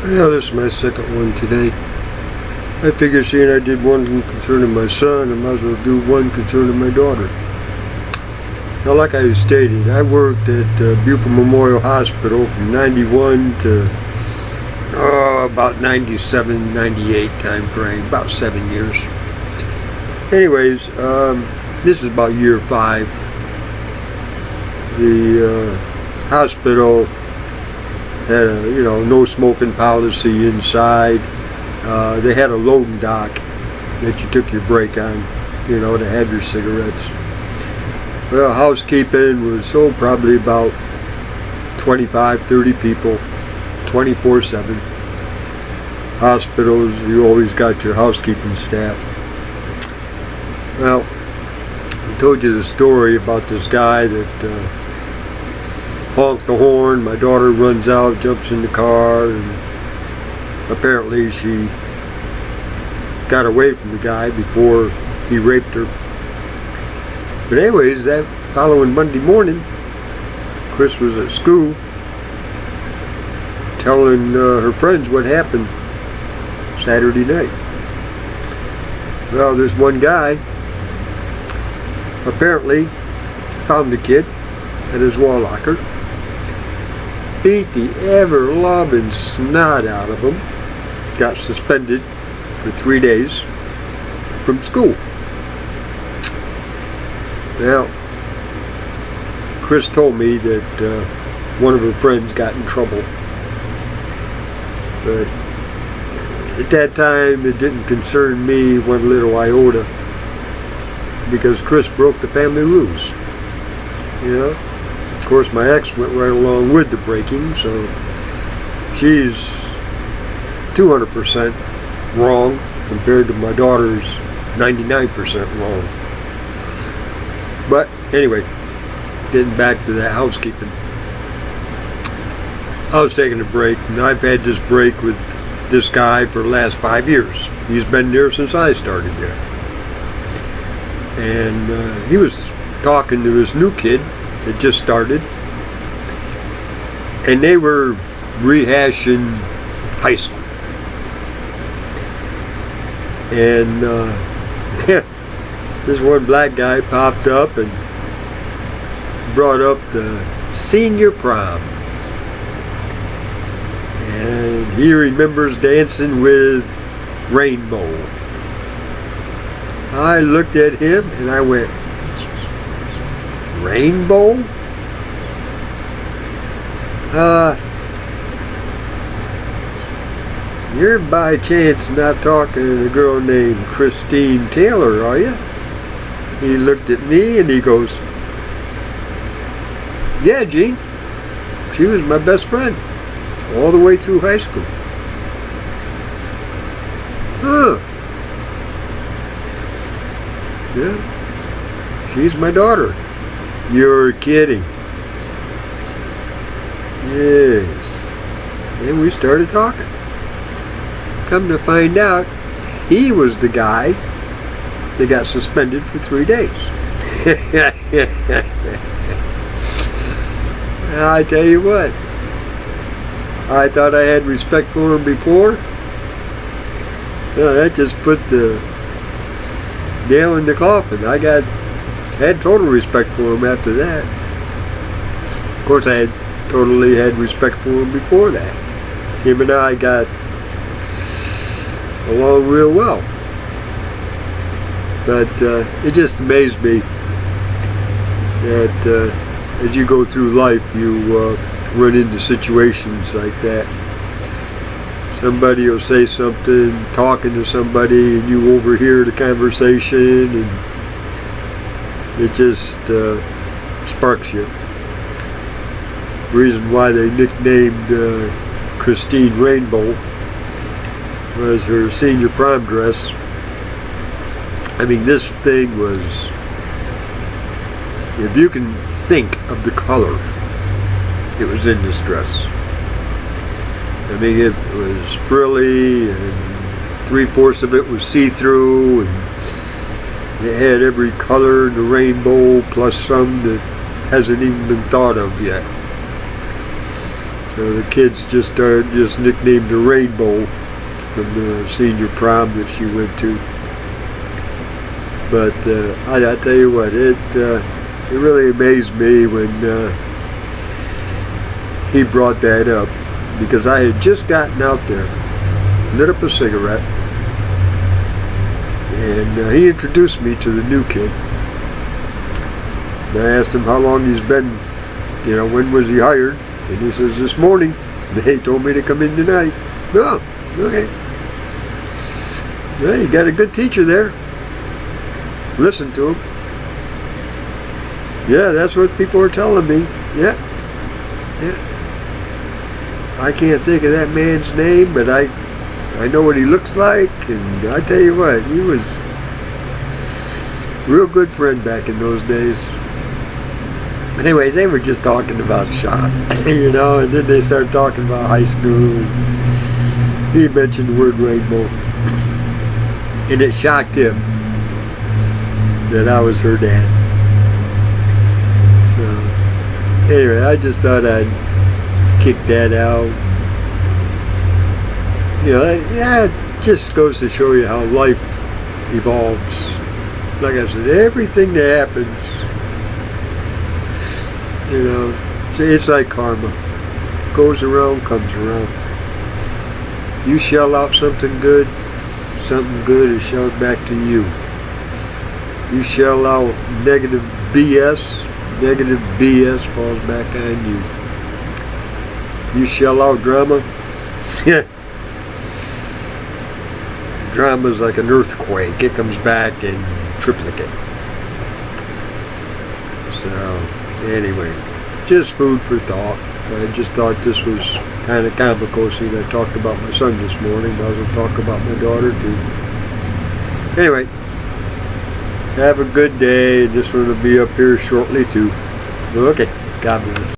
Well, this is my second one today. I figure seeing I did one concerning my son, I might as well do one concerning my daughter. Now, like I stated, I worked at Buford Memorial Hospital from 91 to about 97, 98 time frame, about 7 years. Anyways, this is about year 5. The hospital had a, no smoking policy inside. They had a loading dock that you took your break on, to have your cigarettes. Well, housekeeping was probably about 25, 30 people, 24/7. Hospitals, you always got your housekeeping staff. Well, I told you the story about this guy that honked the horn. My daughter runs out, jumps in the car, and apparently she got away from the guy before he raped her. But anyways, that following Monday morning, Chris was at school telling her friends what happened Saturday night. Well, there's one guy apparently found the kid at his wall locker, beat the ever-loving snot out of him, got suspended for 3 days from school. Now, Chris told me that one of her friends got in trouble, but at that time it didn't concern me one little iota, because Chris broke the family rules. Of course, my ex went right along with the breaking, so she's 200% wrong compared to my daughter's 99% wrong. But anyway, getting back to that housekeeping. I was taking a break, and I've had this break with this guy for the last 5 years. He's been there since I started there. And he was talking to this new kid that just started, and they were rehashing high school. And this one black guy popped up and brought up the senior prom. And he remembers dancing with Rainbow. I looked at him and I went, Rainbow? You're by chance not talking to a girl named Christine Taylor, are you? He looked at me and he goes, yeah, Gene. She was my best friend all the way through high school. Huh. Yeah. She's my daughter. You're kidding. Yes. And we started talking. Come to find out, he was the guy that got suspended for 3 days. I tell you what, I thought I had respect for him before. That just put the nail in the coffin. I had total respect for him after that. Of course, I had totally had respect for him before that. Him and I got along real well. But it just amazed me that as you go through life, you run into situations like that. Somebody will say something, talking to somebody, and you overhear the conversation, and it just sparks you. The reason why they nicknamed Christine Rainbow was her senior prom dress. I mean, this thing was, if you can think of the color it was in this dress. I mean, it was frilly, and 3/4 of it was see-through, and it had every color in the rainbow, plus some that hasn't even been thought of yet. So the kids just nicknamed her Rainbow from the senior prom that she went to. But I tell you what, it really amazed me when he brought that up, because I had just gotten out there, lit up a cigarette, and he introduced me to the new kid. And I asked him how long he's been, when was he hired? And he says, this morning. They told me to come in tonight. Oh, okay. Well, you got a good teacher there. Listen to him. Yeah, that's what people are telling me. Yeah. I can't think of that man's name, but I know what he looks like, and I tell you what, he was a real good friend back in those days. Anyways, they were just talking about shop, and then they started talking about high school. He mentioned the word rainbow, and it shocked him that I was her dad. So, anyway, I just thought I'd kick that out. It just goes to show you how life evolves. Like I said, everything that happens, it's like karma. Goes around, comes around. You shell out something good is shelled back to you. You shell out negative BS falls back on you. You shell out drama, drama's like an earthquake. It comes back in triplicate. So, anyway, just food for thought. I just thought this was kind of comical. See, I talked about my son this morning. I will talk about my daughter too. Anyway, have a good day. This one will be up here shortly too. Okay, God bless.